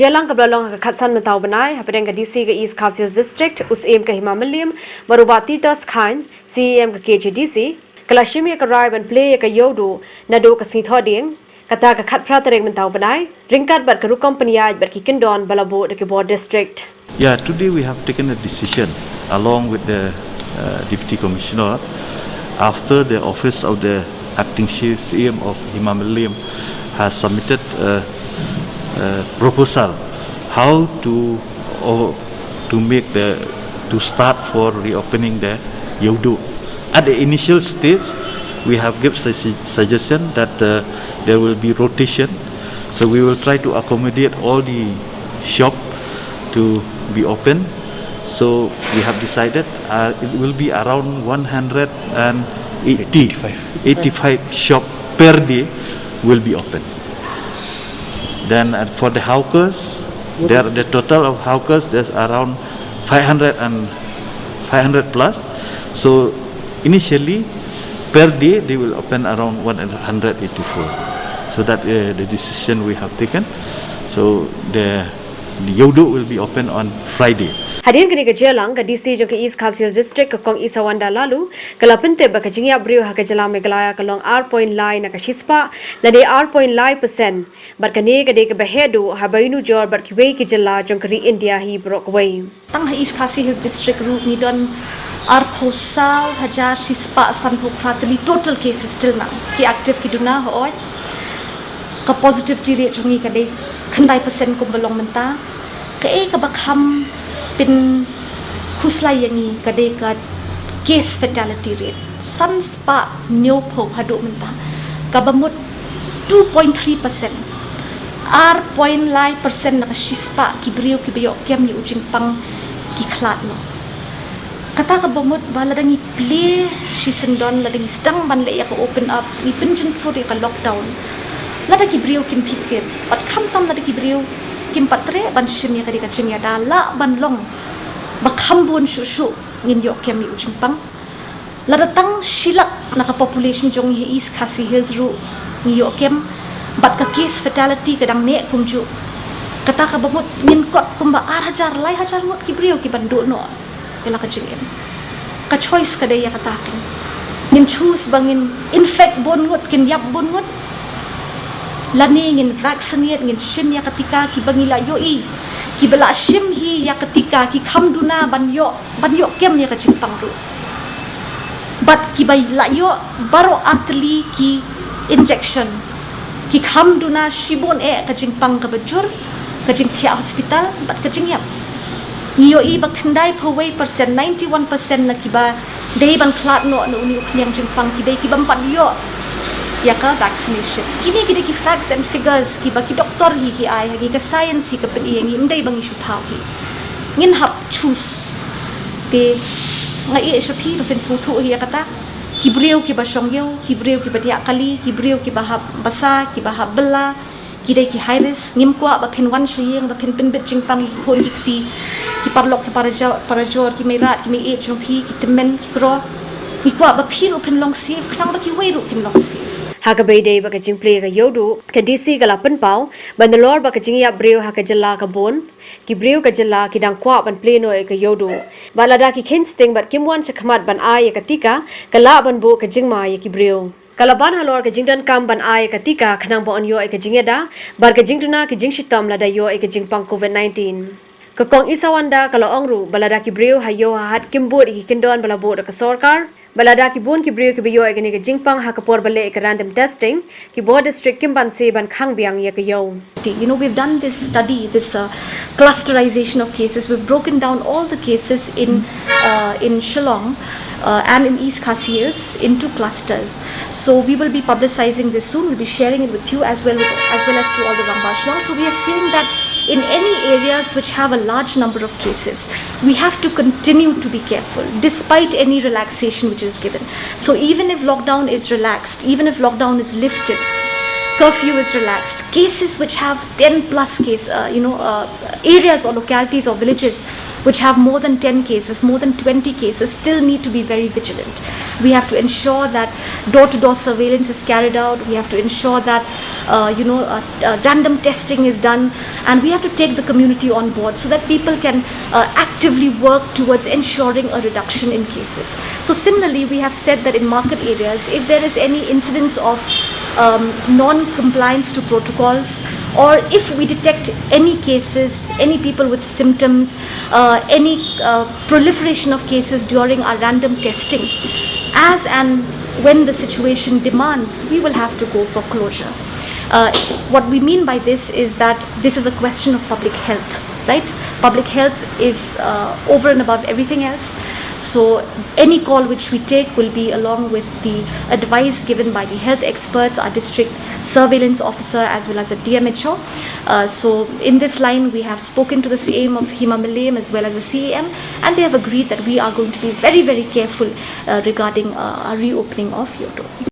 jelang ka blalong ka khatsan na tau banai hapeng ka DC ka East Khasi District us aim ka Himamalim marubati tas khan CEM ka KJDC kala Shim ka rai ban play ka yodo na do ka si thoding kata ka khat phra tareng man tau banai ringkat bat ka ru company aj bat ki kindon balabo de ki board district. Yeah, today we have taken a decision along with the Deputy Commissioner after the office of the acting chief CM of Himamalim has submitted a proposal how to make to start for reopening the Yodo. At the initial stage, we have given suggestion that there will be rotation, so we will try to accommodate all the shop to be open. So we have decided it will be around 185 shop per day will be open. Then for the hawkers, the total of hawkers there's around 500 plus. So initially per day they will open around 184. So that the decision we have taken. So the Yodo will be open on Friday. Hadirin kini kejelang ke DC jong ke East Khasi District ke Kong Isawanda lalu kalapente ba ke jingya brio ha ke jela meglaya ke long R point line na ke shispa na de R point line percent bar ke ne ke de ke behedu ha bainu jor bar ki wei ke jela jong ke India hi brok wei tang ha East Khasi District ru ni don R posal hajar shispa san pratli total cases still na ki active ki duna ho ka positivity rate jong ni ke de khandai percent ko belong menta ke e ka bakham pin khuslai yang ni kadai ka case fatality rate san spa new po Haduh menta ka bamut 2.3% R.9% na ka shispa ki brio ki bayo kem ni ujing pang ki khlat no kata ka bamut bala dangi play shi sendon la dangi stang ban le ya ka open up ni pinjin sori ka lockdown la da ki brio kim pikir pat kham tam la da ki brio kim patre ban Shim ya kadi kacing ya dala ban long bakhambun shushu ngin yok kem yu jingpang la datang shilak naka population jong hi East Khasi Hills ru ni yok kem bat ka case fatality kadang ne kumju kata ka bamut ngin kot kumba hajar lai hajar ngot ki brio ki bandu no ela kacing em ka choice kada ya kata kin ngin choose bangin infect bon ngot kin yap bon ngot lani ngin vaccinate ngin Shim ya ketika ki bangila yoi ki bela Shim hi ya ketika ki khamduna banyo kem ya kacing pangru but ki bai la yo baro atli ki injection ki khamduna shibon kacing pang ka bajur kacing thia hospital but kacing yap yoi ba khandai phawai percent 91% na ki ba dei ban klat no uni uknyang jingpang ki dei ki bam pat yo ya ka vaccination kini ki facts and figures ki ba ki doctor hi ai hi ka science hi ka pen i ngi ndai bang issue thau hi ngin hap choose te ngai e shapi to pen su thu hi kata ki brio ki ba shong yo ki brio ki ba dia kali ki brio ki ba hab basa ki ba hab bela ki dai ki high risk ngim kwa ba pen wan shiyeng ba pen bit jing pang ki khon ki ti ki parlok ki parajor ki merat ki me e jong phi ki temen ki kro ki kwa ba phi pen long safe khang ba ki wei ru pen long safe Hakabai day baka jing play ka yodo ka DC ka lapan pau bandalor baka jing ya brio haka jala ka bon ki brio ka jala ki dang kwa ban play no ka yodo balada ki kinsting bat kimwan sa khamat ban ay ka Tika kala ban bo ka jing ma ki brio kalaban halor ka jingdan kam ban ay ka Tika khanang bo on yo ka jing da bar ka jing tuna ki jing shitam lada yo ka jing pang COVID-19 ka kong isawanda kala ongru balada ki brio hayo hat kimbod ki kindon bala bo ka sarkar balada ki bon ki brio ki biyo ek ne jingpang ha kapor bale ek random testing ki board district kimban se ban khang biang ya yo we've done this study this clusterization of cases. We've broken down all the cases in Shillong and in East Khasi Hills into clusters. So we will be publicizing this soon. We'll be sharing it with you as well as to all the Ramba Shillong. So we are saying that in any areas which have a large number of cases, we have to continue to be careful despite any relaxation which is given. So even if lockdown is relaxed, even if lockdown is lifted, curfew is relaxed, cases which have 10 plus areas or localities or villages which have more than 10 cases, more than 20 cases, still need to be very vigilant. We have to ensure that door-to-door surveillance is carried out. We have to ensure that random testing is done, and we have to take the community on board so that people can actively work towards ensuring a reduction in cases. So similarly, we have said that in market areas, if there is any incidence of non-compliance to protocols, or if we detect any cases, any people with symptoms, any proliferation of cases during our random testing, as and when the situation demands, we will have to go for closure. What we mean by this is that this is a question of public health, right? Public health is over and above everything else. So any call which we take will be along with the advice given by the health experts, our district surveillance officer, as well as the DMHO. So in this line, we have spoken to the CAM of Himalayan as well as the CAM, and they have agreed that we are going to be very, very careful regarding a reopening of Haduh.